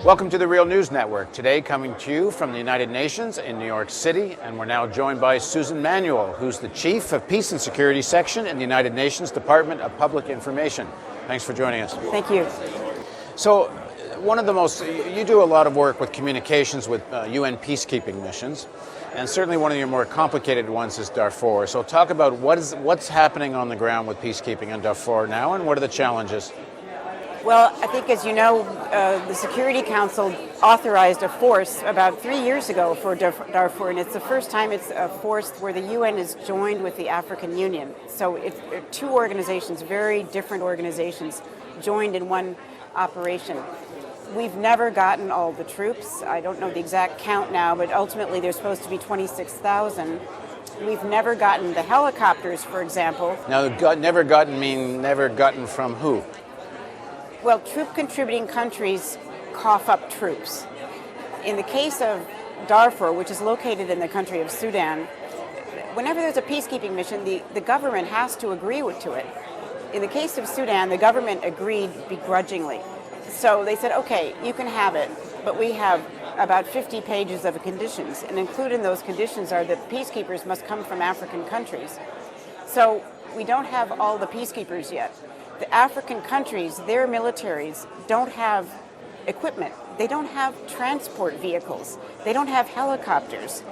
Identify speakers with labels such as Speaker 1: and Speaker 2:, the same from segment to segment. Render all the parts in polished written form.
Speaker 1: Welcome to the Real News Network. Today coming to you from the United Nations in New York City, and we're now joined by Susan Manuel, who's the Chief of Peace and Security Section in the United Nations Department of Public Information. Thanks for joining us.
Speaker 2: Thank you.
Speaker 1: So, you do a lot of work with communications with UN peacekeeping missions, and certainly one of your more complicated ones is Darfur. So talk about what's happening on the ground with peacekeeping in Darfur now, and what are the challenges?
Speaker 2: Well, I think, as you know, the Security Council authorized a force about 3 years ago for Darfur, and it's the first time it's a force where the UN is joined with the African Union. So it's two organizations, very different organizations, joined in one operation. We've never gotten all the troops. I don't know the exact count now, but ultimately there's supposed to be 26,000. We've never gotten the helicopters, for example.
Speaker 1: Now, never gotten from who?
Speaker 2: Well, troop-contributing countries cough up troops. In the case of Darfur, which is located in the country of Sudan, whenever there's a peacekeeping mission, the government has to agree to it. In the case of Sudan, the government agreed begrudgingly. So they said, okay, you can have it, but we have about 50 pages of conditions, and included in those conditions are that peacekeepers must come from African countries. So we don't have all the peacekeepers yet. The African countries, their militaries, don't have equipment. They don't have transport vehicles. They don't have helicopters.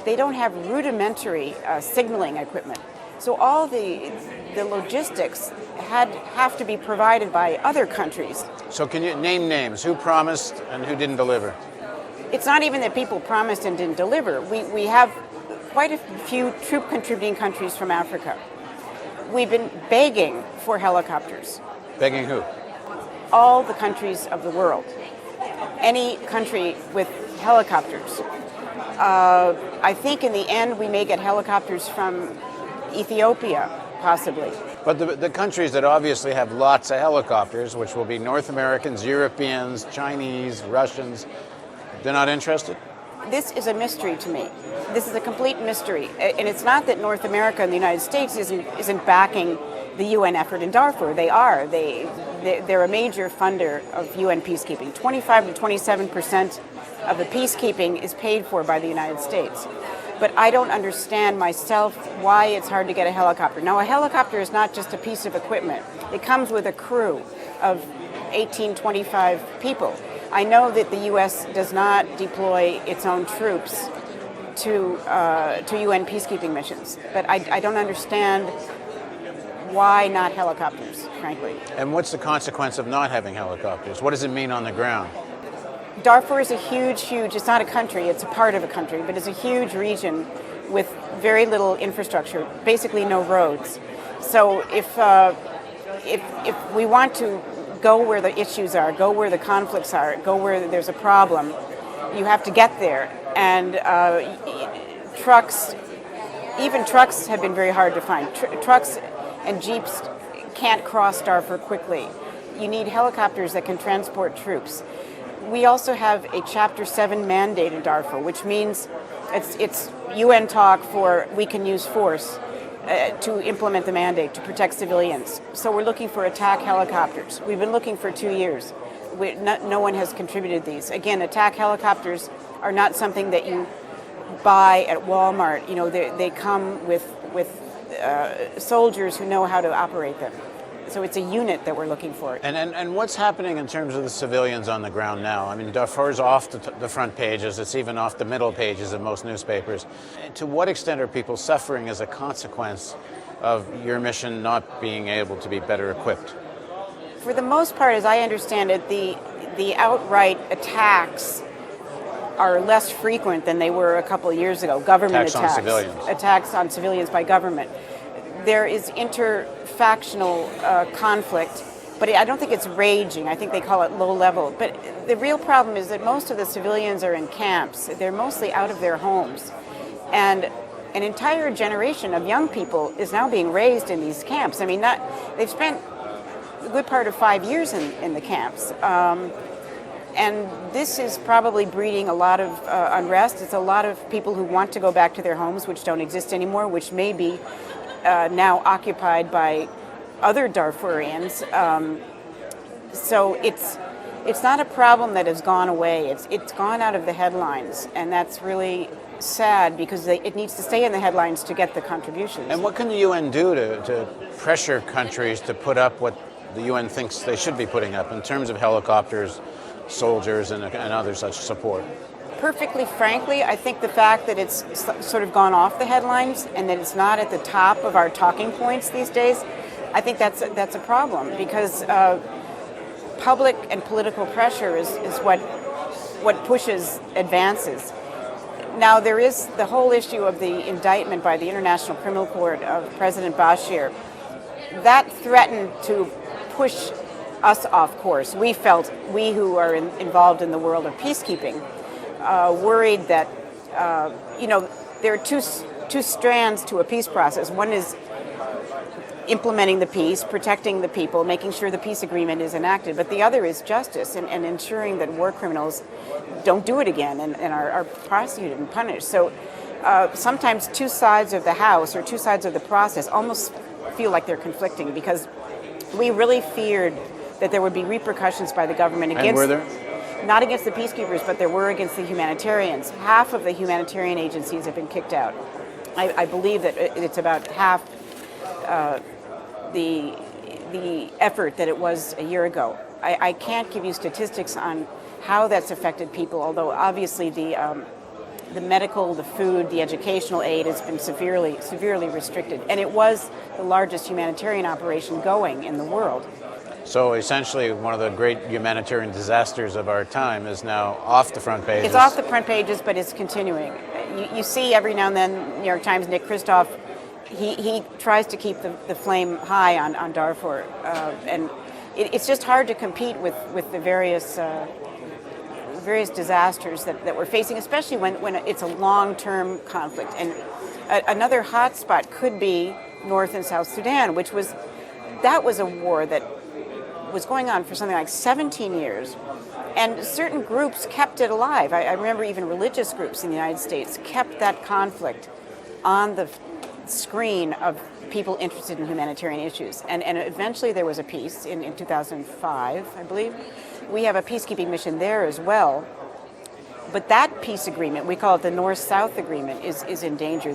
Speaker 2: They don't have rudimentary signaling equipment. So all the logistics have to be provided by other countries.
Speaker 1: So can you name names? Who promised and who didn't deliver?
Speaker 2: It's not even that people promised and didn't deliver. We have quite a few troop-contributing countries from Africa. We've been begging for helicopters.
Speaker 1: Begging who?
Speaker 2: All the countries of the world. Any country with helicopters. I think in the end we may get helicopters from Ethiopia, possibly.
Speaker 1: But the countries that obviously have lots of helicopters, which will be North Americans, Europeans, Chinese, Russians, they're not interested?
Speaker 2: This is a mystery to me. This is a complete mystery. And it's not that North America and the United States isn't backing the UN effort in Darfur. They are. They're a major funder of UN peacekeeping. 25 to 27% of the peacekeeping is paid for by the United States. But I don't understand myself why it's hard to get a helicopter. Now, a helicopter is not just a piece of equipment. It comes with a crew of 25 people. I know that the U.S. does not deploy its own troops to UN peacekeeping missions, but I don't understand why not helicopters, frankly.
Speaker 1: And what's the consequence of not having helicopters? What does it mean on the ground?
Speaker 2: Darfur is a huge, it's not a country, it's a part of a country, but it's a huge region with very little infrastructure, basically no roads. So if we want to go where the issues are, go where the conflicts are, go where there's a problem, you have to get there. And trucks have been very hard to find. Trucks and jeeps can't cross Darfur quickly. You need helicopters that can transport troops. We also have a Chapter 7 mandate in Darfur, which means it's UN talk for we can use force to implement the mandate to protect civilians. So we're looking for attack helicopters. We've been looking for 2 years. No one has contributed these. Again, attack helicopters are not something that you buy at Walmart. You know, they come with soldiers who know how to operate them. So it's a unit that we're looking for.
Speaker 1: And what's happening in terms of the civilians on the ground now? I mean, Darfur's off the front pages. It's even off the middle pages of most newspapers. To what extent are people suffering as a consequence of your mission not being able to be better equipped?
Speaker 2: For the most part, as I understand it, the outright attacks are less frequent than they were a couple of years ago. Government attacks.
Speaker 1: On civilians.
Speaker 2: Attacks on civilians by government. There is interfactional conflict, but I don't think it's raging. I think they call it low level. But the real problem is that most of the civilians are in camps. They're mostly out of their homes. And an entire generation of young people is now being raised in these camps. I mean, they've spent a good part of 5 years in the camps. And this is probably breeding a lot of unrest. It's a lot of people who want to go back to their homes, which don't exist anymore, which may be now occupied by other Darfurians. So It's not a problem that has gone away. It's gone out of the headlines, and that's really sad because it needs to stay in the headlines to get the contributions.
Speaker 1: And what can the UN do to pressure countries to put up what the UN thinks they should be putting up in terms of helicopters, soldiers, and other such support?
Speaker 2: Perfectly frankly, I think the fact that it's sort of gone off the headlines and that it's not at the top of our talking points these days, I think that's a problem because public and political pressure is what pushes advances. Now, there is the whole issue of the indictment by the International Criminal Court of President Bashir. That threatened to push us off course. We who are involved in the world of peacekeeping, worried that, there are two strands to a peace process. One is implementing the peace, protecting the people, making sure the peace agreement is enacted. But the other is justice and ensuring that war criminals don't do it again and are prosecuted and punished. So sometimes two sides of the house or two sides of the process almost feel like they're conflicting because we really feared that there would be repercussions by the government against...
Speaker 1: And were there?
Speaker 2: Not against the peacekeepers, but there were against the humanitarians. Half of the humanitarian agencies have been kicked out. I believe that it's about half the effort that it was a year ago. I can't give you statistics on how that's affected people, although obviously the medical, the food, the educational aid has been severely restricted. And it was the largest humanitarian operation going in the world.
Speaker 1: So essentially, one of the great humanitarian disasters of our time is now off the front pages.
Speaker 2: It's off the front pages, but it's continuing. You see every now and then, New York Times, Nick Kristof, he tries to keep the flame high on Darfur. And it's just hard to compete with the various disasters that we're facing, especially when it's a long-term conflict. And another hot spot could be North and South Sudan, that was a war that was going on for something like 17 years. And certain groups kept it alive. I remember even religious groups in the United States kept that conflict on the screen of people interested in humanitarian issues. And eventually there was a peace in 2005, I believe. We have a peacekeeping mission there as well. But that peace agreement, we call it the North-South agreement, is in danger.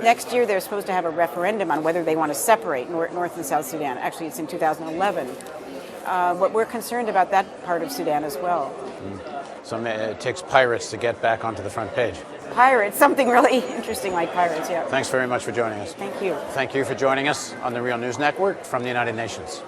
Speaker 2: Next year they're supposed to have a referendum on whether they want to separate North and South Sudan. Actually, it's in 2011. But we're concerned about that part of Sudan as well.
Speaker 1: So it takes pirates to get back onto the front page.
Speaker 2: Pirates, something really interesting like pirates, yeah.
Speaker 1: Thanks very much for joining us.
Speaker 2: Thank you.
Speaker 1: Thank you for joining us on the Real News Network from the United Nations.